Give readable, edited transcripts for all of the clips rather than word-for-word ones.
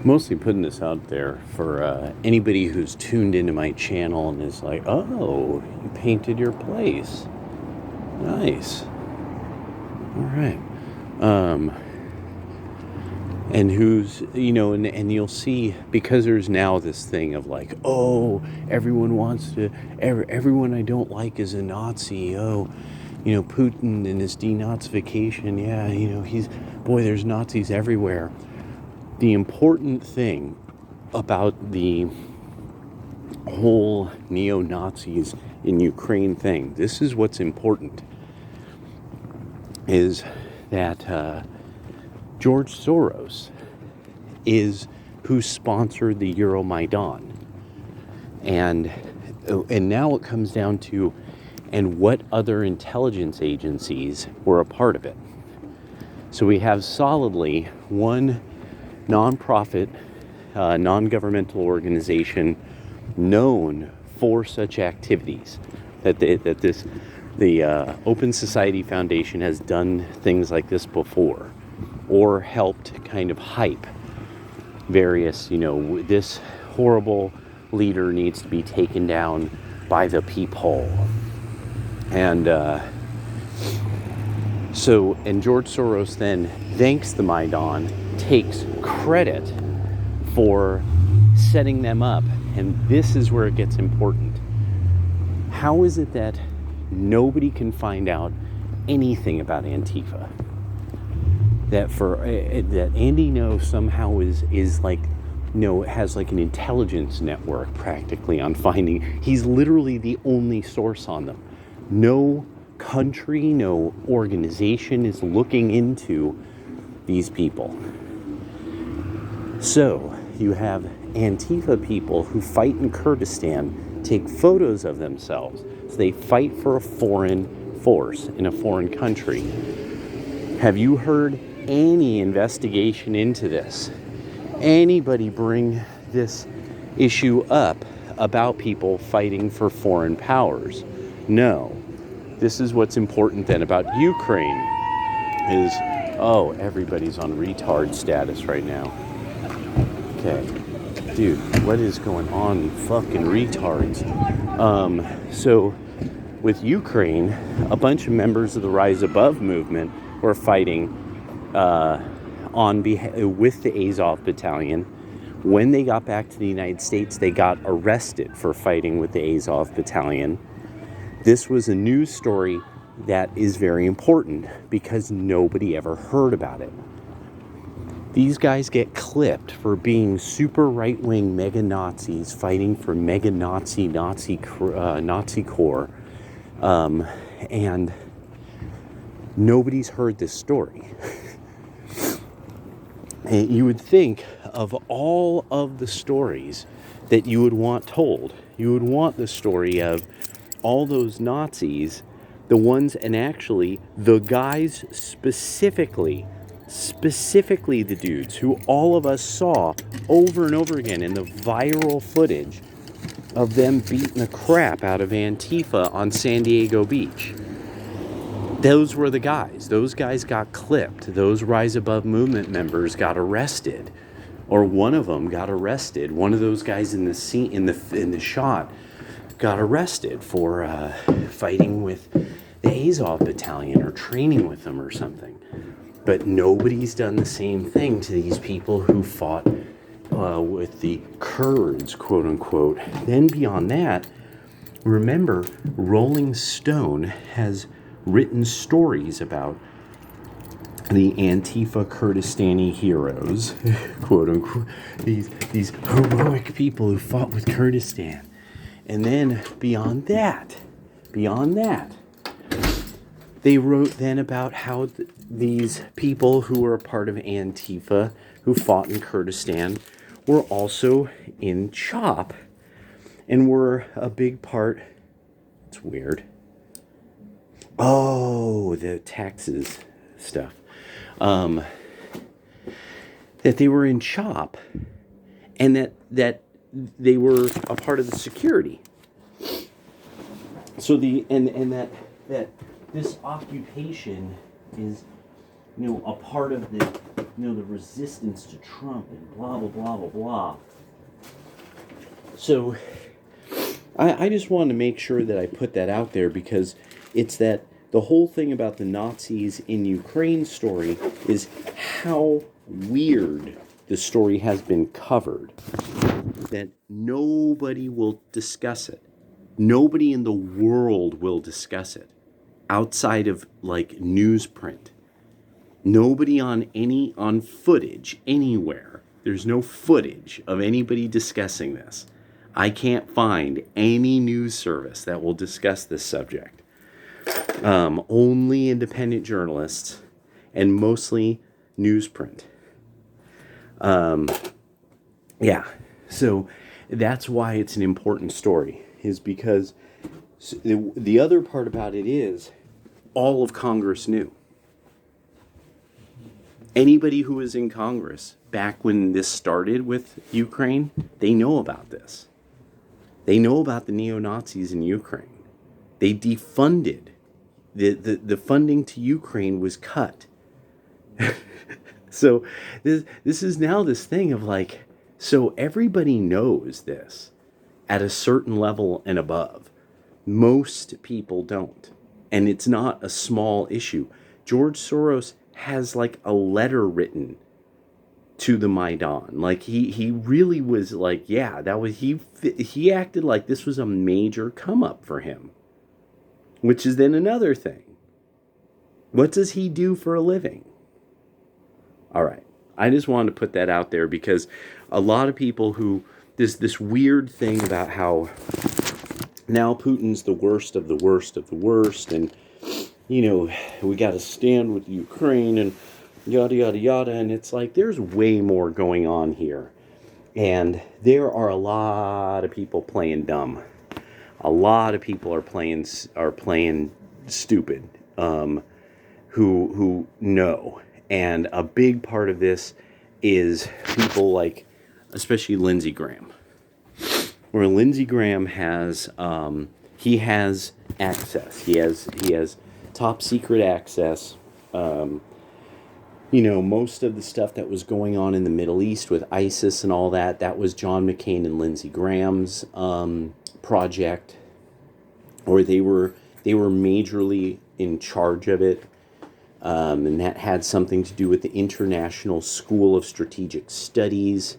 Mostly putting this out there for anybody who's tuned into my channel and is like, oh, you painted your place. Nice. All right. And who's, and you'll see, because there's now this thing of like, oh, everyone wants to, everyone I don't like is a Nazi. Oh, Putin and his denazification. Yeah, there's Nazis everywhere. The important thing about the whole neo-Nazis in Ukraine thing, this is what's important, is that George Soros is who sponsored the Euromaidan. And now it comes down to, and what other intelligence agencies were a part of it. So we have solidly one nonprofit, non-governmental organization known for such activities. The Open Society Foundation has done things like this before, or helped kind of hype various, this horrible leader needs to be taken down by the people. And George Soros then thanks the Maidan, takes credit for setting them up. And this is where it gets important. How is it that nobody can find out anything about Antifa? That Andy Ngo somehow is like, has like an intelligence network practically on finding. He's literally the only source on them. No country, no organization is looking into these people. So you have Antifa people who fight in Kurdistan take photos of themselves. So they fight for a foreign force in a foreign country. Have you heard any investigation into this? Anybody bring this issue up about people fighting for foreign powers? No. This is what's important then about Ukraine is, oh, everybody's on retard status right now. Okay. Dude, what is going on, you fucking retards? So with Ukraine, a bunch of members of the Rise Above movement were fighting with the Azov battalion. When they got back to the United States, they got arrested for fighting with the Azov battalion. This was a news story that is very important because nobody ever heard about it. These guys get clipped for being super right-wing mega Nazis fighting for mega Nazi Corps, and nobody's heard this story. And you would think of all of the stories that you would want told, you would want the story of all those Nazis, the ones, and actually the guys specifically the dudes who all of us saw over and over again in the viral footage of them beating the crap out of Antifa on San Diego Beach. Those were the guys. Those guys got clipped. Those Rise Above movement members got arrested, or one of them got arrested. One of those guys in the scene, in the shot, got arrested for fighting with the Azov battalion or training with them or something. But nobody's done the same thing to these people who fought with the Kurds, quote unquote. Then beyond that, remember, Rolling Stone has written stories about the Antifa Kurdistani heroes, quote unquote, these heroic people who fought with Kurdistan. And then beyond that, they wrote then about how these people who were a part of Antifa, who fought in Kurdistan, were also in CHOP and were a big part. It's weird. Oh, the taxes stuff. That they were in CHOP and that they were a part of the security. So that this occupation is a part of the, the resistance to Trump and blah, blah, blah, blah, blah. So I just wanted to make sure that I put that out there, because it's that the whole thing about the Nazis in Ukraine story is how weird the story has been covered, that nobody will discuss it. Nobody in the world will discuss it outside of like newsprint. Nobody on footage anywhere. There's no footage of anybody discussing this. I can't find any news service that will discuss this subject. Only independent journalists, and mostly newsprint. Yeah, so that's why it's an important story, is because the other part about it is all of Congress knew. Anybody who was in Congress back when this started with Ukraine, they know about this. They know about the neo-Nazis in Ukraine. They defunded. The funding to Ukraine was cut. So this is now this thing of like, so everybody knows this at a certain level and above. Most people don't. And it's not a small issue. George Soros has like a letter written to the Maidan. Like he really was like, yeah, that was, he acted like this was a major come up for him. Which is then another thing. What does he do for a living? All right. I just wanted to put that out there, because a lot of people who, this weird thing about how now Putin's the worst of the worst of the worst, and we got to stand with Ukraine and yada yada yada, and it's like there's way more going on here, and there are a lot of people playing dumb. A lot of people are playing stupid, who know. And a big part of this is people like, especially Lindsey Graham, where Lindsey Graham has, he has access. He has top secret access. Most of the stuff that was going on in the Middle East with ISIS and all that, that was John McCain and Lindsey Graham's project, or they were majorly in charge of it. And that had something to do with the International School of Strategic Studies,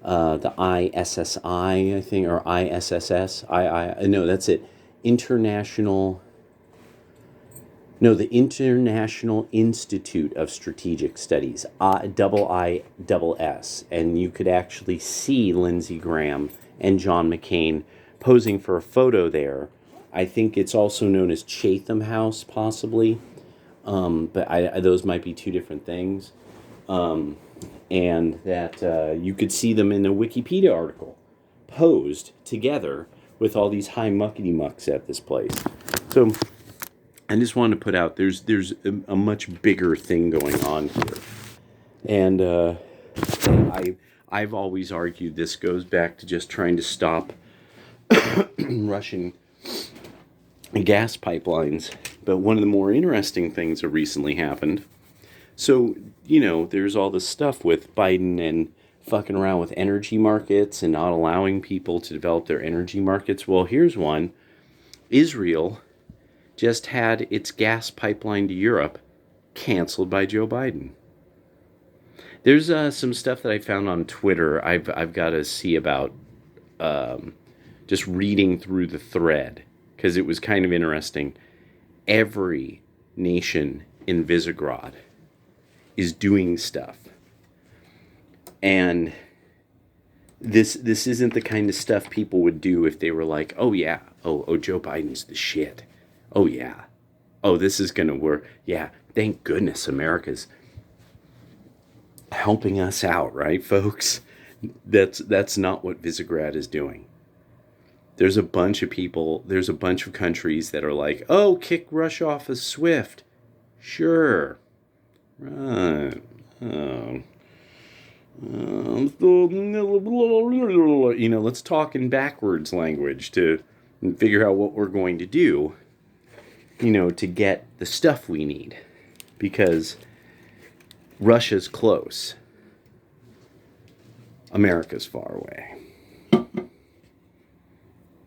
the ISSI, I think, or ISSS. No, that's it. The International Institute of Strategic Studies, IISS. And you could actually see Lindsey Graham and John McCain posing for a photo there. I think it's also known as Chatham House, possibly. But those might be two different things. And that you could see them in a Wikipedia article, posed together with all these high muckety-mucks at this place. So I just wanted to put out, there's a much bigger thing going on here. And I've always argued this goes back to just trying to stop Russian gas pipelines. But one of the more interesting things that recently happened, so, there's all this stuff with Biden and fucking around with energy markets and not allowing people to develop their energy markets. Well, here's one. Israel just had its gas pipeline to Europe canceled by Joe Biden. There's some stuff that I found on Twitter I've got to see about, just reading through the thread, because it was kind of interesting. Every nation in Visegrad is doing stuff. And this isn't the kind of stuff people would do if they were like, oh yeah, oh Joe Biden's the shit. Oh yeah. Oh, this is going to work. Yeah, thank goodness America's helping us out, right, folks? That's not what Visegrad is doing. There's a bunch of people, there's a bunch of countries that are like, oh, kick Russia off of SWIFT. Sure. Right. Let's talk in backwards language to figure out what we're going to do, to get the stuff we need. Because Russia's close. America's far away.